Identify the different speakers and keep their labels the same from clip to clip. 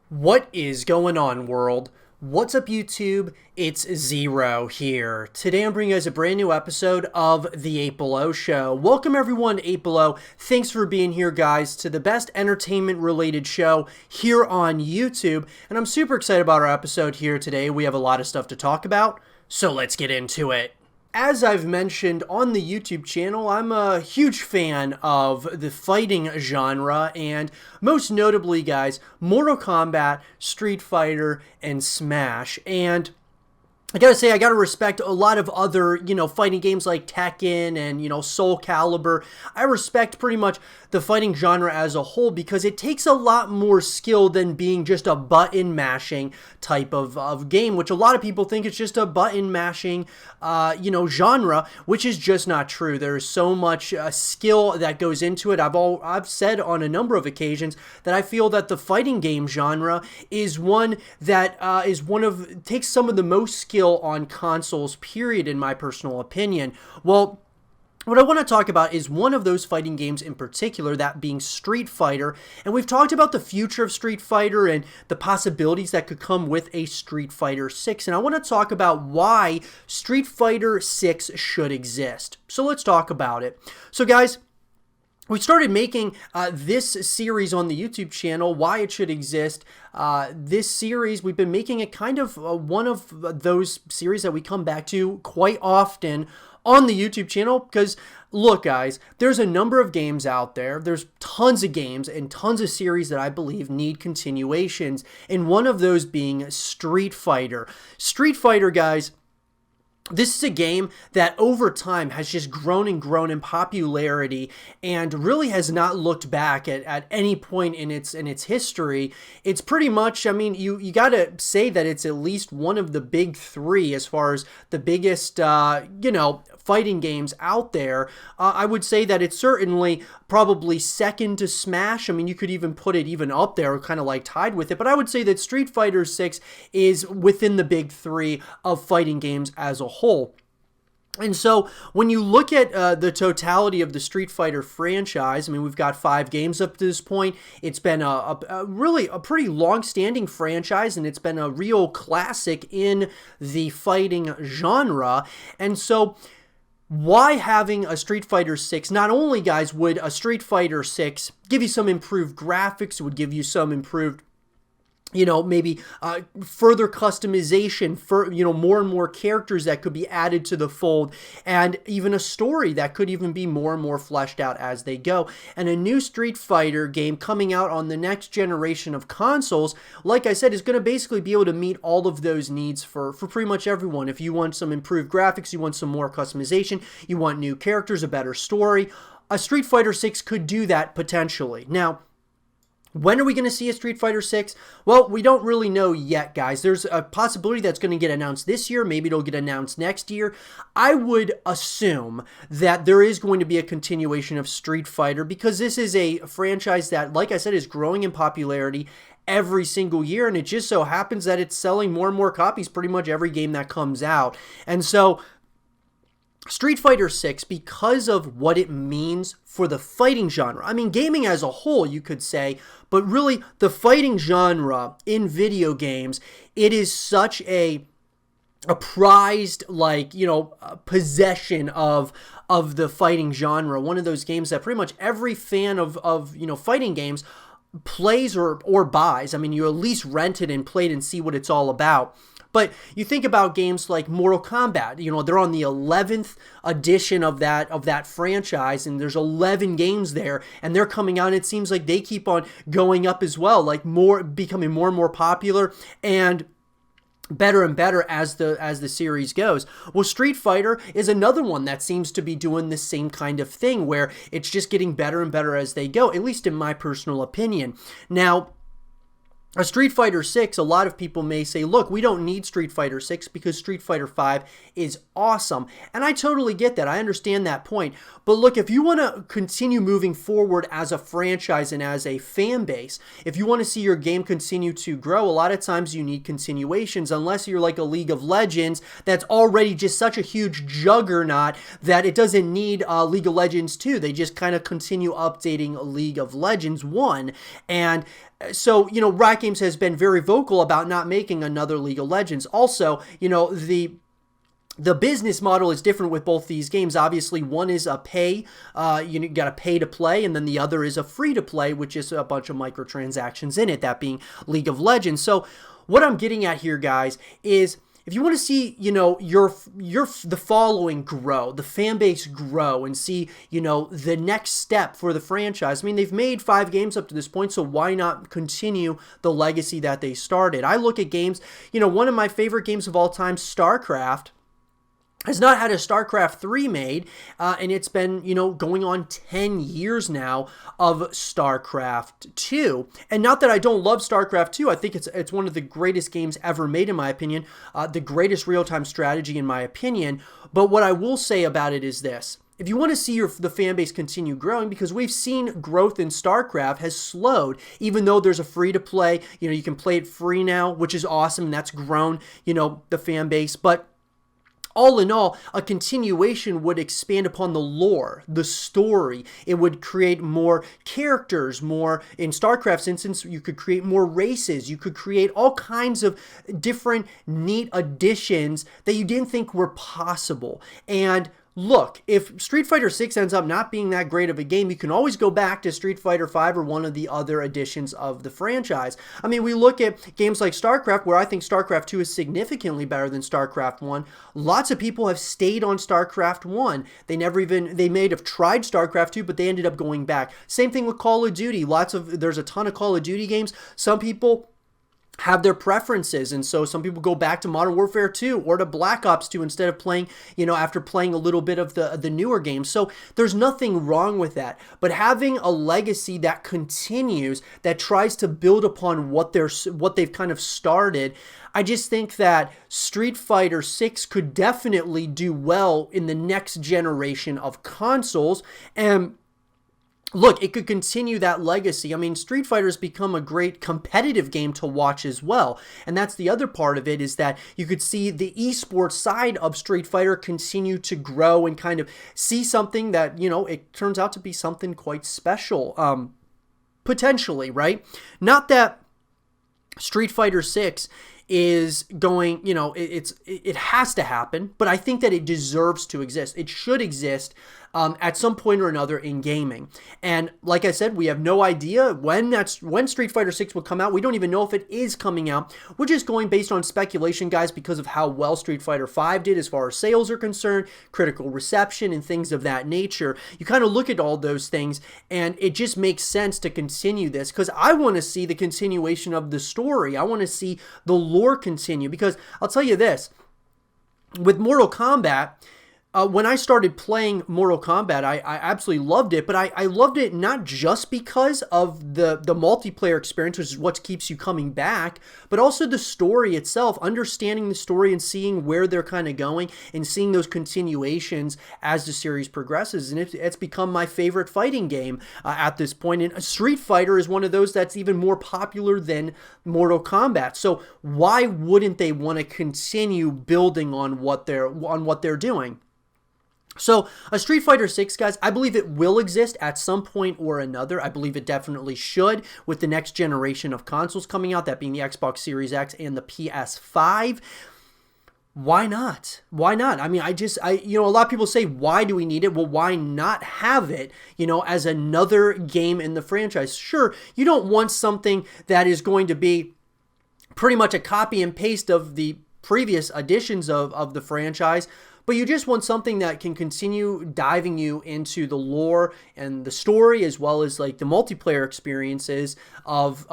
Speaker 1: What is going on, world? What's up, YouTube? It's Zero here. Today I'm bringing you guys a brand new episode of The 8 Below Show. Welcome everyone to 8 Below. Thanks for being here, guys, to the best entertainment-related show here on YouTube. And I'm super excited about our episode here today. We have a lot of stuff to talk about, so let's get into it. As I've mentioned on the YouTube channel, I'm a huge fan of the fighting genre, and most notably, guys, Mortal Kombat, Street Fighter, and Smash. And I gotta say, I gotta respect a lot of other, fighting games like Tekken and, Soul Calibur. I respect pretty much the fighting genre as a whole because it takes a lot more skill than being just a button mashing type of game, which a lot of people think it's just a button mashing, genre, which is just not true. There's so much skill that goes into it. I've said on a number of occasions that I feel that the fighting game genre is one that takes some of the most skill on consoles, period, in my personal opinion. Well, what I want to talk about is one of those fighting games in particular, that being Street Fighter. And we've talked about the future of Street Fighter and the possibilities that could come with a Street Fighter 6. And I want to talk about why Street Fighter 6 should exist. So let's talk about it. So guys, we started making this series on the YouTube channel, why it should exist. This series, we've been making it kind of one of those series that we come back to quite often on the YouTube channel because, look, guys, there's a number of games out there. There's tons of games and tons of series that I believe need continuations, and one of those being Street Fighter. Street Fighter, guys, this is a game that over time has just grown and grown in popularity and really has not looked back at any point in its history. It's pretty much, I mean, you got to say that it's at least one of the big three as far as the biggest, fighting games out there. I would say that it's certainly probably second to Smash. I mean, you could even put it even up there, kind of like tied with it. But I would say that Street Fighter 6 is within the big three of fighting games as a whole. And so when you look at the totality of the Street Fighter franchise, I mean, we've got 5 games up to this point. It's been really a pretty long-standing franchise, and it's been a real classic in the fighting genre. And so why having a Street Fighter 6? Not only, guys, would a Street Fighter 6 give you some improved graphics, it would give you some improved maybe further customization for, more and more characters that could be added to the fold, and even a story that could even be more and more fleshed out as they go. And a new Street Fighter game coming out on the next generation of consoles, like I said, is going to basically be able to meet all of those needs for pretty much everyone. If you want some improved graphics, you want some more customization, you want new characters, a better story, a Street Fighter 6 could do that potentially. Now, when are we going to see a Street Fighter 6? Well, we don't really know yet, guys. There's a possibility that's going to get announced this year. Maybe it'll get announced next year. I would assume that there is going to be a continuation of Street Fighter because this is a franchise that, like I said, is growing in popularity every single year, and it just so happens that it's selling more and more copies pretty much every game that comes out. And so Street Fighter 6, because of what it means for the fighting genre, I mean, gaming as a whole, you could say, but really the fighting genre in video games, it is such a prized, possession of the fighting genre. One of those games that pretty much every fan of fighting games plays or buys. I mean, you at least rent it and play it and see what it's all about. But you think about games like Mortal Kombat, they're on the 11th edition of that franchise, and there's 11 games there, and they're coming out, and it seems like they keep on going up as well, becoming more and more popular and better and better as the series goes. Well, Street Fighter is another one that seems to be doing the same kind of thing, where it's just getting better and better as they go, at least in my personal opinion. Now, a Street Fighter 6, a lot of people may say, look, we don't need Street Fighter 6 because Street Fighter 5 is awesome. And I totally get that. I understand that point. But look, if you want to continue moving forward as a franchise and as a fan base, if you want to see your game continue to grow, a lot of times you need continuations, unless you're like a League of Legends that's already just such a huge juggernaut that it doesn't need League of Legends 2. They just kind of continue updating League of Legends 1. And So, Riot Games has been very vocal about not making another League of Legends. Also, the business model is different with both these games. Obviously, one is a pay, you got to pay to play, and then the other is a free to play, which is a bunch of microtransactions in it, that being League of Legends. So what I'm getting at here, guys, is if you want to see, the following grow, the fan base grow, and see, the next step for the franchise. I mean, they've made 5 games up to this point, so why not continue the legacy that they started? I look at games, one of my favorite games of all time, StarCraft, has not had a StarCraft 3 made, and it's been, going on 10 years now of StarCraft 2. And not that I don't love StarCraft 2, I think it's one of the greatest games ever made, in my opinion, the greatest real-time strategy, in my opinion. But what I will say about it is this. If you want to see the fan base continue growing, because we've seen growth in StarCraft has slowed, even though there's a free-to-play, you can play it free now, which is awesome, and that's grown, the fan base. But all in all, a continuation would expand upon the lore, the story. It would create more characters, more, in StarCraft's instance, you could create more races. You could create all kinds of different neat additions that you didn't think were possible. And look, if Street Fighter 6 ends up not being that great of a game, you can always go back to Street Fighter 5 or one of the other editions of the franchise. I mean, we look at games like StarCraft, where I think StarCraft 2 is significantly better than StarCraft 1. Lots of people have stayed on StarCraft 1. They may have tried StarCraft 2, but they ended up going back. Same thing with Call of Duty. There's a ton of Call of Duty games. Some people have their preferences, and so some people go back to Modern Warfare 2 or to Black Ops 2 instead of playing, after playing a little bit of the newer games. So there's nothing wrong with that, but having a legacy that continues, that tries to build upon what they've kind of started, I just think that Street Fighter 6 could definitely do well in the next generation of consoles. And look, it could continue that legacy. I mean, Street Fighter has become a great competitive game to watch as well. And that's the other part of it, is that you could see the esports side of Street Fighter continue to grow and kind of see something that, it turns out to be something quite special, potentially, right? Not that Street Fighter 6 is going, it has to happen, but I think that it deserves to exist. It should exist at some point or another in gaming. And like I said, we have no idea when Street Fighter 6 will come out. We don't even know if it is coming out. We're just going based on speculation, guys, because of how well Street Fighter 5 did as far as sales are concerned, critical reception, and things of that nature. You kind of look at all those things, and it just makes sense to continue this, because I want to see the continuation of the story. I want to see the lore continue, because I'll tell you this, with Mortal Kombat, when I started playing Mortal Kombat, I absolutely loved it, but I loved it not just because of the multiplayer experience, which is what keeps you coming back, but also the story itself, understanding the story and seeing where they're kind of going and seeing those continuations as the series progresses. And it's become my favorite fighting game at this point. And Street Fighter is one of those that's even more popular than Mortal Kombat. So why wouldn't they want to continue building on what they're doing? So, a Street Fighter 6, guys, I believe it will exist at some point or another. I believe it definitely should, with the next generation of consoles coming out, that being the Xbox Series X and the PS5. Why not? Why not? I mean, a lot of people say, why do we need it? Well, why not have it, as another game in the franchise? Sure, you don't want something that is going to be pretty much a copy and paste of the previous editions of the franchise, but you just want something that can continue diving you into the lore and the story, as well as like the multiplayer experiences of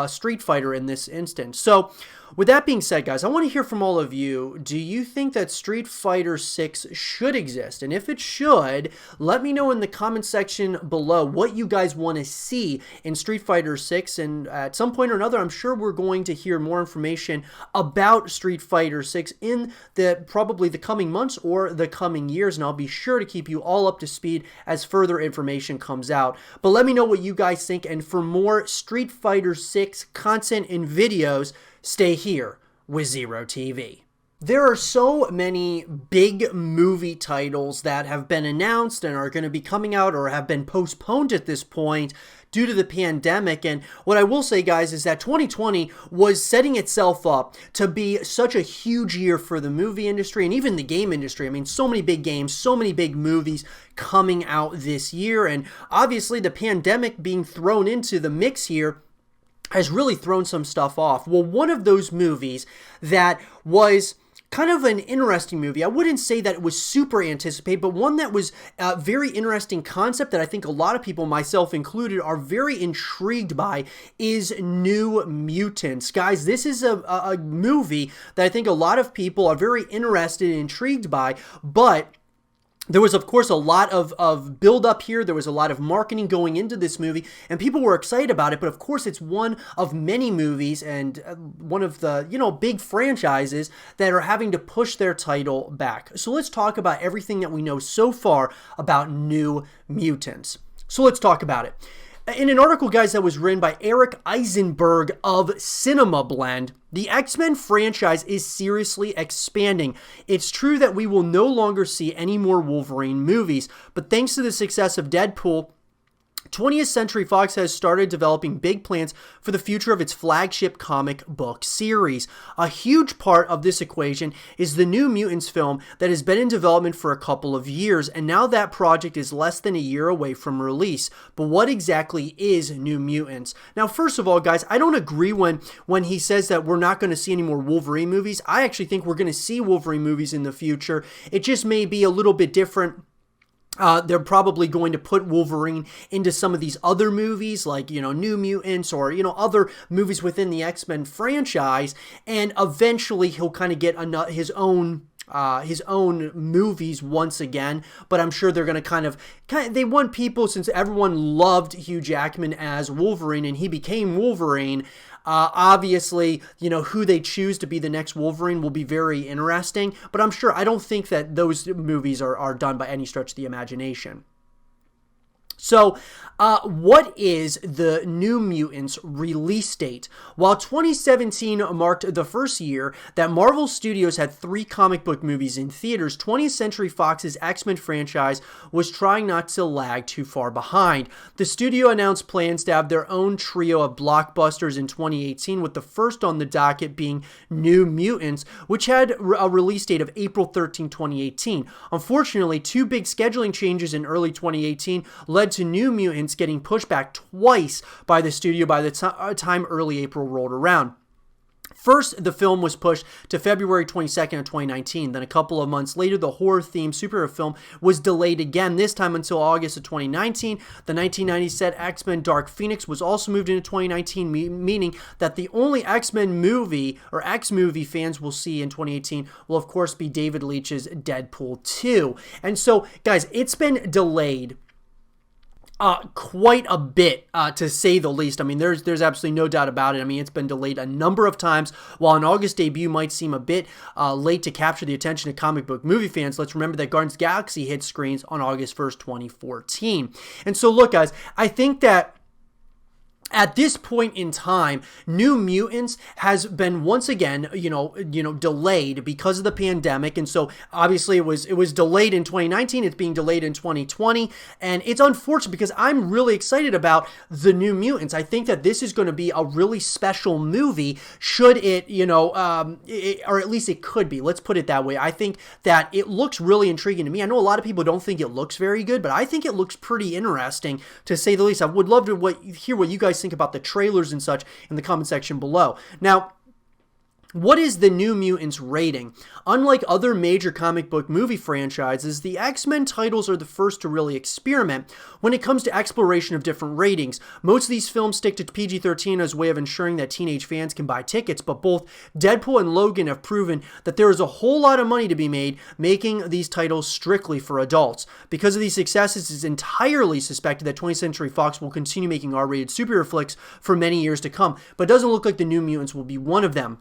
Speaker 1: Street Fighter in this instance. So, with that being said, guys, I want to hear from all of you. Do you think that Street Fighter 6 should exist? And if it should, let me know in the comment section below what you guys want to see in Street Fighter 6. And at some point or another, I'm sure we're going to hear more information about Street Fighter 6 in probably the coming months or the coming years. And I'll be sure to keep you all up to speed as further information comes out. But let me know what you guys think. And for more Street Fighter 6 content and videos, stay here with Zero TV. There are so many big movie titles that have been announced and are going to be coming out or have been postponed at this point due to the pandemic. And what I will say, guys, is that 2020 was setting itself up to be such a huge year for the movie industry and even the game industry. I mean, so many big games, so many big movies coming out this year. And obviously the pandemic being thrown into the mix here has really thrown some stuff off. Well, one of those movies that was kind of an interesting movie. I wouldn't say that it was super anticipated, but one that was a very interesting concept that I think a lot of people, myself included, are very intrigued by is New Mutants. Guys, this is a movie that I think a lot of people are very interested and intrigued by, but there was, of course, a lot of build-up here. There was a lot of marketing going into this movie, and people were excited about it. But, of course, it's one of many movies and one of the, big franchises that are having to push their title back. So let's talk about everything that we know so far about New Mutants. So let's talk about it. In an article, guys, that was written by Eric Eisenberg of Cinema Blend, the X-Men franchise is seriously expanding. It's true that we will no longer see any more Wolverine movies, but thanks to the success of Deadpool, 20th Century Fox has started developing big plans for the future of its flagship comic book series. A huge part of this equation is the New Mutants film that has been in development for a couple of years, and now that project is less than a year away from release. But what exactly is New Mutants? Now, first of all, guys, I don't agree when he says that we're not going to see any more Wolverine movies. I actually think we're going to see Wolverine movies in the future. It just may be a little bit different. They're probably going to put Wolverine into some of these other movies like, New Mutants or, other movies within the X-Men franchise. And eventually he'll kind of get his own movies once again. But I'm sure they're going to they want people, since everyone loved Hugh Jackman as Wolverine and he became Wolverine. Obviously, who they choose to be the next Wolverine will be very interesting, but I don't think that those movies are done by any stretch of the imagination. So, what is the New Mutants release date? While 2017 marked the first year that Marvel Studios had 3 comic book movies in theaters, 20th Century Fox's X-Men franchise was trying not to lag too far behind. The studio announced plans to have their own trio of blockbusters in 2018, with the first on the docket being New Mutants, which had a release date of April 13, 2018. Unfortunately, 2 big scheduling changes in early 2018 led to New Mutants getting pushed back twice by the studio by the time early April rolled around. First, the film was pushed to February 22nd of 2019. Then a couple of months later, the horror-themed superhero film was delayed again, this time until August of 2019. The 1990 set X-Men Dark Phoenix was also moved into 2019, meaning that the only X-Men movie, or X-movie fans will see in 2018 will, of course, be David Leitch's Deadpool 2. And so, guys, it's been delayed quite a bit, to say the least. I mean, there's absolutely no doubt about it. I mean, it's been delayed a number of times. While an August debut might seem a bit late to capture the attention of comic book movie fans, let's remember that Guardians of the Galaxy hit screens on August 1st, 2014. And so, look, guys, I think that at this point in time, New Mutants has been once again, delayed because of the pandemic, and so obviously it was delayed in 2019. It's being delayed in 2020, and it's unfortunate because I'm really excited about the New Mutants. I think that this is going to be a really special movie. Should it, or at least it could be. Let's put it that way. I think that it looks really intriguing to me. I know a lot of people don't think it looks very good, but I think it looks pretty interesting, to say the least. I would love to hear what you guys think about the trailers and such in the comment section below. Now, what is the New Mutants rating? Unlike other major comic book movie franchises, the X-Men titles are the first to really experiment when it comes to exploration of different ratings. Most of these films stick to PG-13 as a way of ensuring that teenage fans can buy tickets, but both Deadpool and Logan have proven that there is a whole lot of money to be made making these titles strictly for adults. Because of these successes, it's entirely suspected that 20th Century Fox will continue making R-rated superhero flicks for many years to come, but it doesn't look like the New Mutants will be one of them.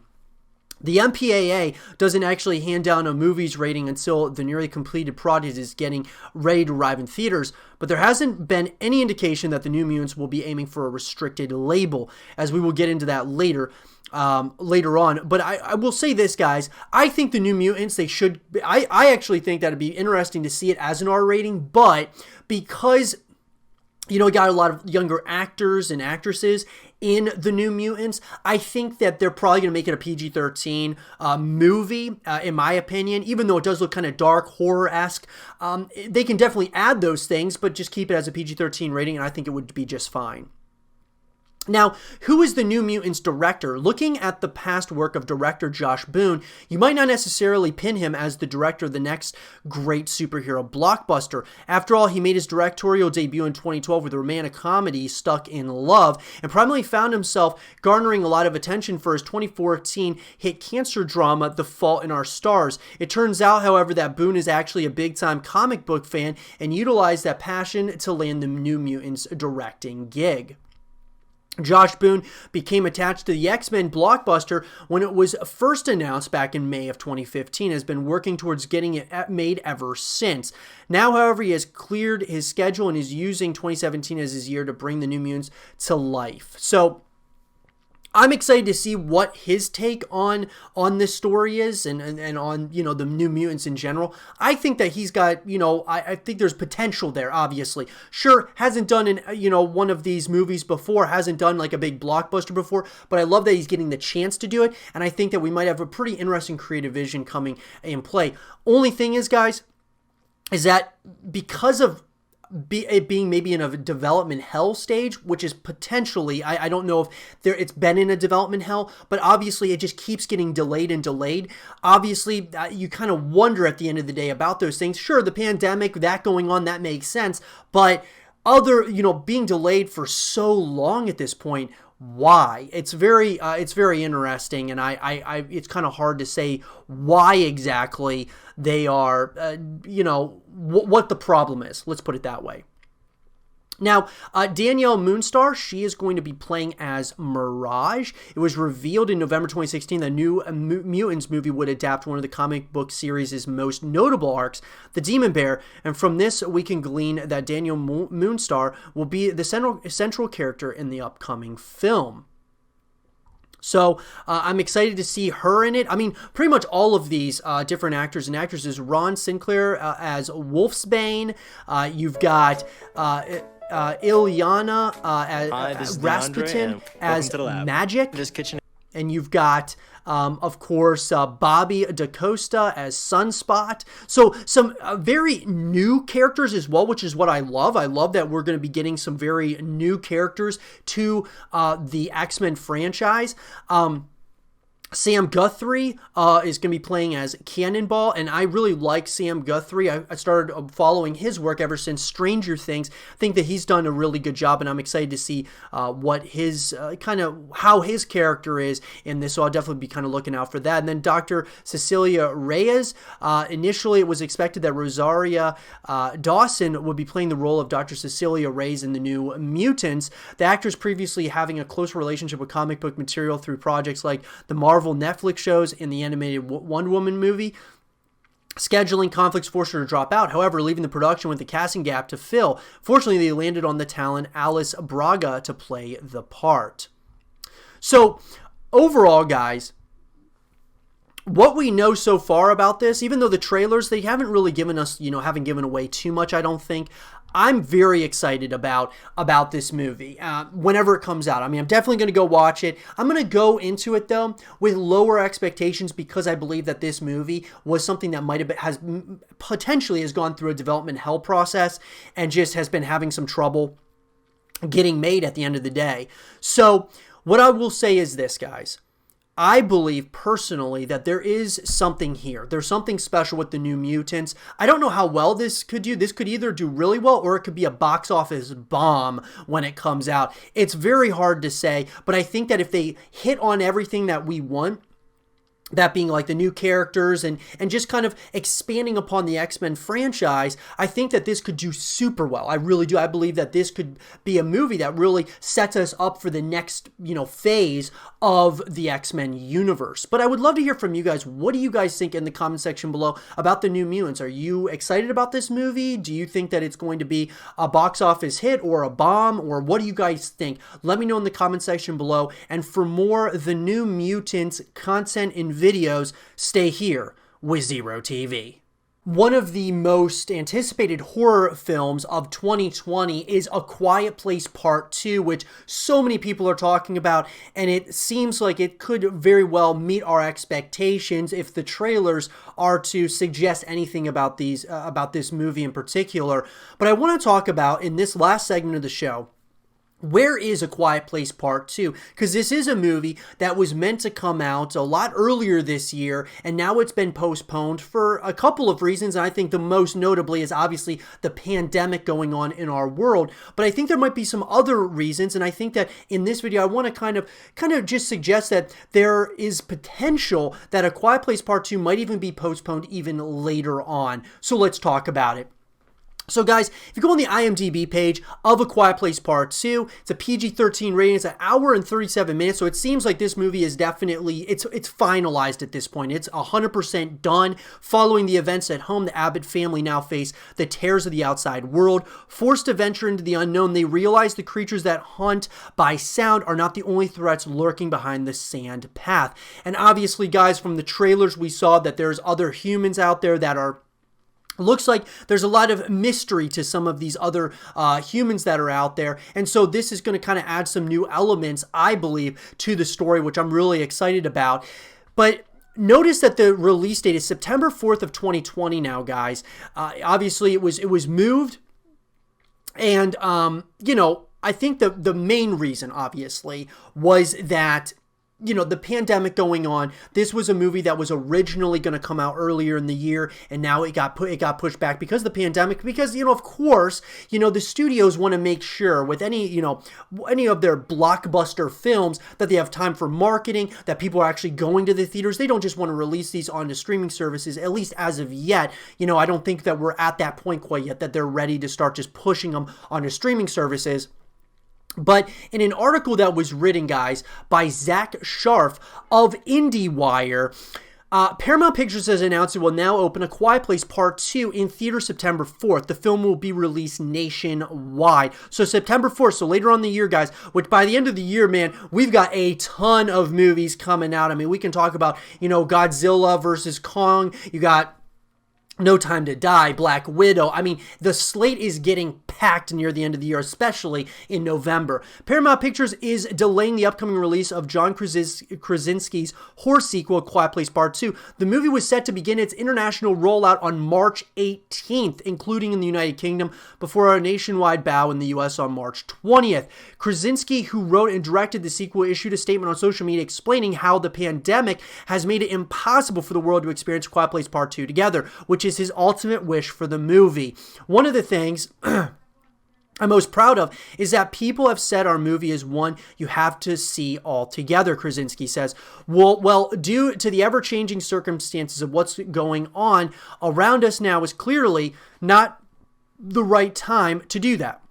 Speaker 1: The MPAA doesn't actually hand down a movie's rating until the nearly completed product is getting ready to arrive in theaters, but there hasn't been any indication that the New Mutants will be aiming for a restricted label, as we will get into that later on. But I will say this, guys. I think the New Mutants, I actually think that it'd be interesting to see it as an R rating, but because You know, we got a lot of younger actors and actresses in the New Mutants. I think that they're probably going to make it a PG-13 movie, in my opinion, even though it does look kind of dark, horror-esque. They can definitely add those things, but just keep it as a PG-13 rating, and I think it would be just fine. Now, who is the New Mutants director? Looking at the past work of director Josh Boone, you might not necessarily pin him as the director of the next great superhero blockbuster. After all, he made his directorial debut in 2012 with the romantic comedy Stuck in Love, and primarily found himself garnering a lot of attention for his 2014 hit cancer drama, The Fault in Our Stars. It turns out, however, that Boone is actually a big-time comic book fan and utilized that passion to land the New Mutants directing gig. Josh Boone became attached to the X-Men blockbuster when it was first announced back in May of 2015, has been working towards getting it made ever since. Now, however, he has cleared his schedule and is using 2017 as his year to bring the New Mutants to life. So I'm excited to see what his take on this story is and on, you know, the New Mutants in general. I think that he's got, you know, I think there's potential there, obviously. Sure, hasn't done, one of these movies before, hasn't done like a big blockbuster before, but I love that he's getting the chance to do it, and I think that we might have a pretty interesting creative vision coming in play. Only thing is, guys, is that because of it being maybe in a development hell stage, which is potentially, I don't know if it's been in a development hell, but obviously it just keeps getting delayed and delayed. Obviously, you kind of wonder at the end of the day about those things. Sure, the pandemic, that going on, that makes sense, but being delayed for so long at this point, why? It's very interesting, and I it's kind of hard to say why exactly they are, what the problem is. Let's put it that way. Now, Danielle Moonstar, she is going to be playing as Mirage. It was revealed in November 2016 that New Mutants movie would adapt one of the comic book series' most notable arcs, the Demon Bear, and from this we can glean that Danielle Moonstar will be the central character in the upcoming film. So I'm excited to see her in it. I mean, pretty much all of these different actors and actresses. Ron Sinclair as Wolfsbane. You've got Ilyana as Rasputin as Magic. And you've got, of course, Bobby DaCosta as Sunspot. So some very new characters as well, which is what I love. I love that we're going to be getting some very new characters to the X-Men franchise. Sam Guthrie is going to be playing as Cannonball, and I really like Sam Guthrie. I started following his work ever since Stranger Things. I think that he's done a really good job, and I'm excited to see what his how his character is in this, so I'll definitely be kind of looking out for that. And then Dr. Cecilia Reyes. Initially, it was expected that Rosaria Dawson would be playing the role of Dr. Cecilia Reyes in the New Mutants. The actress previously having a close relationship with comic book material through projects like the Marvel Netflix shows and the animated Wonder Woman movie. Scheduling conflicts forced her to drop out, however, leaving the production with the casting gap to fill. Fortunately, they landed on the talent Alice Braga to play the part. So, overall, guys, what we know so far about this, even though the trailers, they haven't really given us, haven't given away too much, I don't think. I'm very excited about this movie whenever it comes out. I mean, I'm definitely going to go watch it. I'm going to go into it, though, with lower expectations because I believe that this movie was something that potentially has gone through a development hell process and just has been having some trouble getting made at the end of the day. So what I will say is this, guys. I believe personally that there is something here. There's something special with the New Mutants. I don't know how well this could do. This could either do really well or it could be a box office bomb when it comes out. It's very hard to say, but I think that if they hit on everything that we want, that being like the new characters and just kind of expanding upon the X-Men franchise, I think that this could do super well. I really do. I believe that this could be a movie that really sets us up for the next, phase of the X-Men universe. But I would love to hear from you guys. What do you guys think in the comment section below about the New Mutants? Are you excited about this movie? Do you think that it's going to be a box office hit or a bomb? Or what do you guys think? Let me know in the comment section below. And for more The New Mutants content and videos, stay here with Zero TV. One of the most anticipated horror films of 2020 is A Quiet Place Part 2, which so many people are talking about, and it seems like it could very well meet our expectations if the trailers are to suggest anything about this movie in particular. But I want to talk about, in this last segment of the show, where is A Quiet Place Part 2? Because this is a movie that was meant to come out a lot earlier this year, and now it's been postponed for a couple of reasons. And I think the most notably is obviously the pandemic going on in our world. But I think there might be some other reasons, and I think that in this video I want to kind of just suggest that there is potential that A Quiet Place Part 2 might even be postponed even later on. So let's talk about it. So guys, if you go on the IMDb page of A Quiet Place Part 2, it's a PG-13 rating, it's an hour and 37 minutes, so it seems like this movie is definitely, it's finalized at this point. It's 100% done. Following the events at home, the Abbott family now face the terrors of the outside world. Forced to venture into the unknown, they realize the creatures that hunt by sound are not the only threats lurking behind the sand path. And obviously, guys, from the trailers we saw that there's other humans out there that are looks like there's a lot of mystery to some of these other humans that are out there. And so this is going to kind of add some new elements, I believe, to the story, which I'm really excited about. But notice that the release date is September 4th of 2020 now, guys. Obviously, it was moved. And, I think the main reason, obviously, was that the pandemic going on. This was a movie that was originally going to come out earlier in the year, and now it got pushed back because of the pandemic. Because of course, the studios want to make sure with any of their blockbuster films that they have time for marketing, that people are actually going to the theaters. They don't just want to release these onto streaming services. At least as of yet, I don't think that we're at that point quite yet that they're ready to start just pushing them onto streaming services. But in an article that was written, guys, by Zach Sharf of IndieWire, Paramount Pictures has announced it will now open A Quiet Place Part 2 in theater September 4th. The film will be released nationwide. So September 4th, so later on in the year, guys, which by the end of the year, man, we've got a ton of movies coming out. I mean, we can talk about, Godzilla versus Kong. You got No Time to Die, Black Widow. I mean, the slate is getting packed near the end of the year, especially in November. Paramount Pictures is delaying the upcoming release of John Krasinski's horror sequel, Quiet Place Part 2. The movie was set to begin its international rollout on March 18th, including in the United Kingdom, before a nationwide bow in the US on March 20th. Krasinski, who wrote and directed the sequel, issued a statement on social media explaining how the pandemic has made it impossible for the world to experience Quiet Place Part 2 together, which is his ultimate wish for the movie. One of the things I'm most proud of is that people have said our movie is one you have to see all together, Krasinski says. Well, due to the ever-changing circumstances of what's going on around us now is clearly not the right time to do that.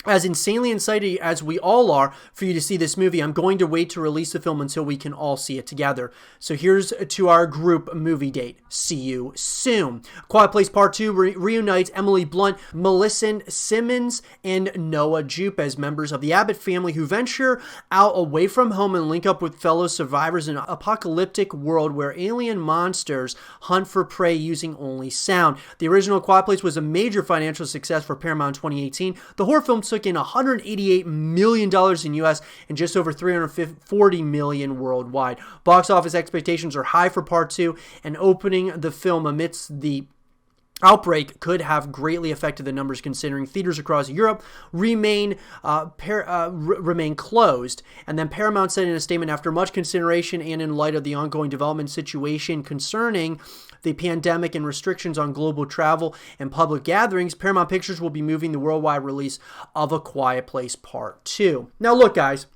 Speaker 1: As insanely excited as we all are for you to see this movie, I'm going to wait to release the film until we can all see it together. So here's to our group movie date. See you soon. Quiet Place Part 2 reunites Emily Blunt, Millicent Simmons, and Noah Jupe as members of the Abbott family who venture out away from home and link up with fellow survivors in an apocalyptic world where alien monsters hunt for prey using only sound. The original Quiet Place was a major financial success for Paramount in 2018. The horror film took in $188 million in US and just over $340 million worldwide. Box office expectations are high for Part 2, and opening the film amidst the outbreak could have greatly affected the numbers, considering theaters across Europe remain closed. And then Paramount said in a statement, after much consideration and in light of the ongoing development situation concerning the pandemic and restrictions on global travel and public gatherings, Paramount Pictures will be moving the worldwide release of A Quiet Place Part 2. Now look, guys,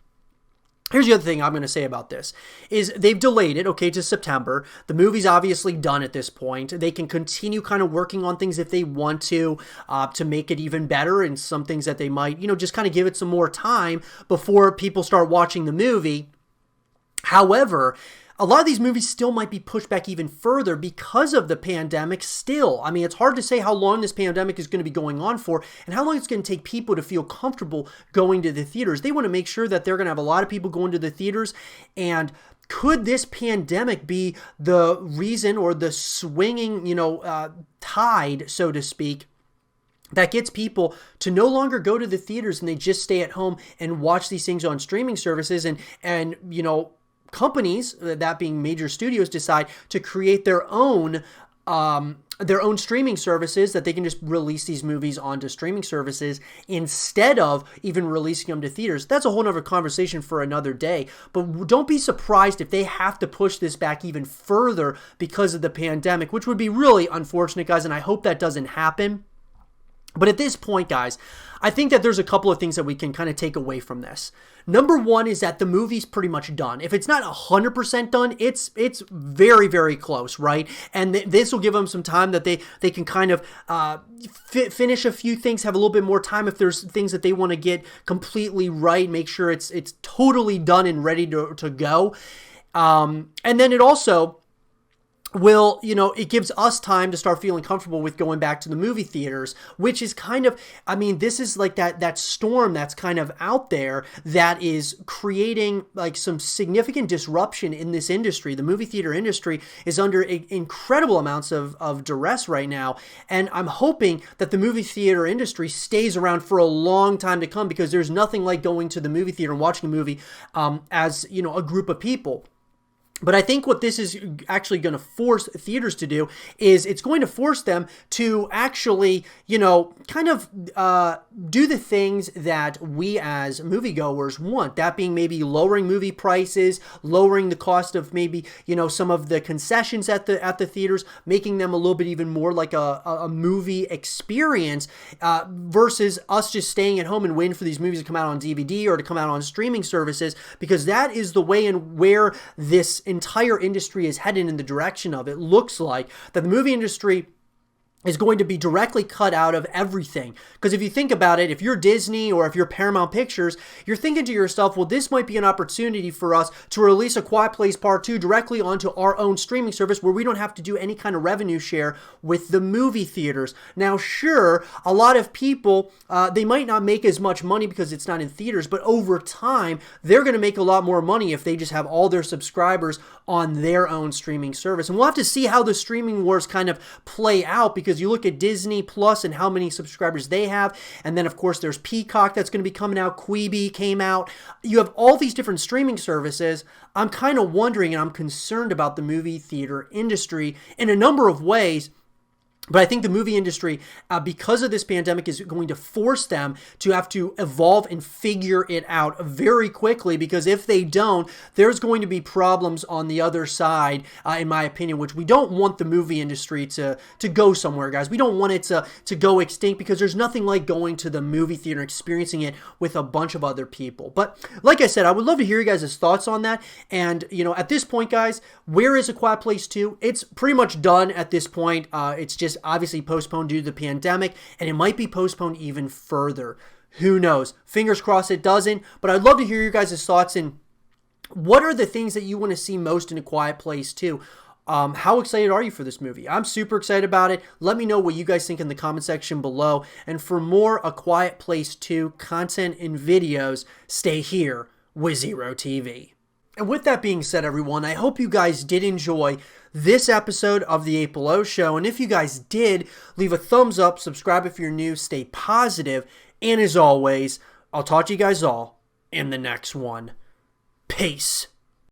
Speaker 1: here's the other thing I'm going to say about this, is they've delayed it, to September. The movie's obviously done at this point. They can continue kind of working on things if they want to make it even better, and some things that they might, just kind of give it some more time before people start watching the movie. However, a lot of these movies still might be pushed back even further because of the pandemic still. I mean, it's hard to say how long this pandemic is going to be going on for and how long it's going to take people to feel comfortable going to the theaters. They want to make sure that they're going to have a lot of people going to the theaters, and Could this pandemic be the reason or the swinging, tide, so to speak, that gets people to no longer go to the theaters and they just stay at home and watch these things on streaming services, and companies, that being major studios, decide to create their own streaming services that they can just release these movies onto streaming services instead of even releasing them to theaters. That's a whole nother conversation for another day. But don't be surprised if they have to push this back even further because of the pandemic, which would be really unfortunate, guys, and I hope that doesn't happen. But at this point, guys, I think that there's a couple of things that we can kind of take away from this. Number one is that the movie's pretty much done. If it's not 100% done, it's very, very close, right? And this will give them some time that they can kind of finish a few things, have a little bit more time if there's things that they want to get completely right, make sure it's totally done and ready to go. And then it also will, it gives us time to start feeling comfortable with going back to the movie theaters, which is kind of, this is like that storm that's kind of out there that is creating like some significant disruption in this industry. The movie theater industry is under incredible amounts of duress right now, and I'm hoping that the movie theater industry stays around for a long time to come, because there's nothing like going to the movie theater and watching a movie as, a group of people. But I think what this is actually going to force theaters to do is it's going to force them to actually, kind of do the things that we as moviegoers want. That being maybe lowering movie prices, lowering the cost of maybe, some of the concessions at the theaters, making them a little bit even more like a movie experience versus us just staying at home and waiting for these movies to come out on DVD or to come out on streaming services, because that is the way and where this entire industry is headed in the direction of. It looks like that the movie industry is going to be directly cut out of everything. Because if you think about it, if you're Disney or if you're Paramount Pictures, you're thinking to yourself, well, this might be an opportunity for us to release A Quiet Place Part 2 directly onto our own streaming service where we don't have to do any kind of revenue share with the movie theaters. Now, sure, a lot of people, they might not make as much money because it's not in theaters, but over time, they're going to make a lot more money if they just have all their subscribers on their own streaming service. And we'll have to see how the streaming wars kind of play out, because you look at Disney Plus and how many subscribers they have, and then of course there's Peacock that's going to be coming out, Quibi came out. You have all these different streaming services. I'm kind of wondering, and I'm concerned about the movie theater industry in a number of ways. But I think the movie industry, because of this pandemic, is going to force them to have to evolve and figure it out very quickly, because if they don't, there's going to be problems on the other side, in my opinion, which we don't want the movie industry to go somewhere, guys. We don't want it to go extinct, because there's nothing like going to the movie theater and experiencing it with a bunch of other people. But like I said, I would love to hear you guys' thoughts on that. And, at this point, guys, where is A Quiet Place 2? It's pretty much done at this point. It's just obviously postponed due to the pandemic, and it might be postponed even further. Who knows? Fingers crossed it doesn't, but I'd love to hear your guys' thoughts, and what are the things that you want to see most in A Quiet Place 2? How excited are you for this movie? I'm super excited about it. Let me know what you guys think in the comment section below, and for more A Quiet Place 2 content and videos, stay here with Zero TV. And with that being said, everyone, I hope you guys did enjoy this episode of The 8 Below Show. And if you guys did, leave a thumbs up, subscribe if you're new, stay positive, and as always, I'll talk to you guys all in the next one. Peace.